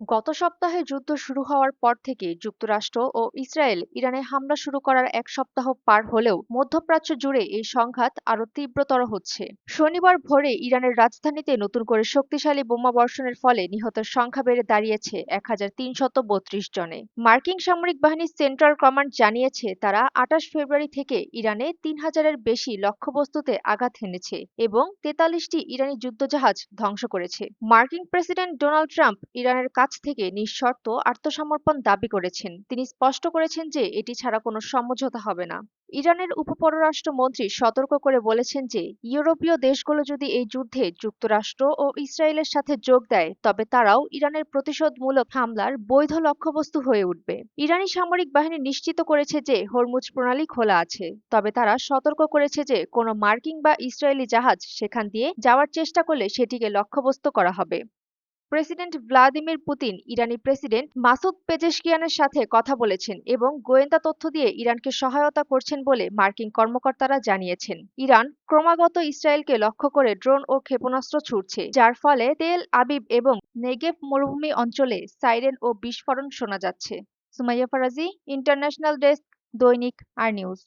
গত সপ্তাহে যুদ্ধ শুরু হওয়ার পর থেকে যুক্তরাষ্ট্র ও ইসরায়েল ইরানে হামলা শুরু করার এক সপ্তাহ পার হলেও মধ্যপ্রাচ্য জুড়ে এই সংঘাত আরও তীব্রতর হচ্ছে। শনিবার ভোরে ইরানের রাজধানীতে নতুন করে শক্তিশালী বোমাবর্ষণের ফলে নিহতের সংখ্যা বেড়ে দাঁড়িয়েছে 1332 জনে। মার্কিন সামরিক বাহিনীর সেন্ট্রাল কমান্ড জানিয়েছে তারা 28 ফেব্রুয়ারি থেকে ইরানে 3000-এর বেশি লক্ষ্যবস্তুতে আঘাত হেনেছে এবং 43টি ইরানি যুদ্ধজাহাজ ধ্বংস করেছে। মার্কিন প্রেসিডেন্ট ডোনাল্ড ট্রাম্প ইরানের কাছ থেকে নিঃশর্ত আত্মসমর্পণ দাবি করেছেন। তিনি স্পষ্ট করেছেন যে এটি ছাড়া কোনো সমঝোতা হবে না। ইরানের উপপররাষ্ট্রমন্ত্রী সতর্ক করে বলেছেন যে ইউরোপীয় দেশগুলো যদি এই যুদ্ধে যুক্তরাষ্ট্র ও ইসরায়েলের সাথে যোগ দেয় তবে তারাও ইরানের প্রতিশোধমূলক হামলার বৈধ লক্ষ্যবস্তু হয়ে উঠবে। ইরানি সামরিক বাহিনী নিশ্চিত করেছে যে হরমুজ প্রণালী খোলা আছে, তবে তারা সতর্ক করেছে যে কোনো মার্কিন বা ইসরায়েলি জাহাজ সেখান দিয়ে যাওয়ার চেষ্টা করলে সেটিকে লক্ষ্যবস্তু করা হবে। প্রেসিডেন্ট ভ্লাদিমির পুতিন ইরানি প্রেসিডেন্ট মাসুদ পেজেশকিয়ানের সাথে কথা বলেছেন এবং গোয়েন্দা তথ্য দিয়ে ইরানকে সহায়তা করছেন বলে মার্কিন কর্মকর্তারা জানিয়েছেন। ইরান ক্রমাগত ইসরায়েলকে লক্ষ্য করে ড্রোন ও ক্ষেপণাস্ত্র ছুড়ছে, যার ফলে তেল আবিব এবং নেগেভ মরুভূমি অঞ্চলে সাইরেন ও বিস্ফোরণ শোনা যাচ্ছে। সুমাইয়া ফারাজি, ইন্টারন্যাশনাল ডেস্ক, দৈনিক আর নিউজ।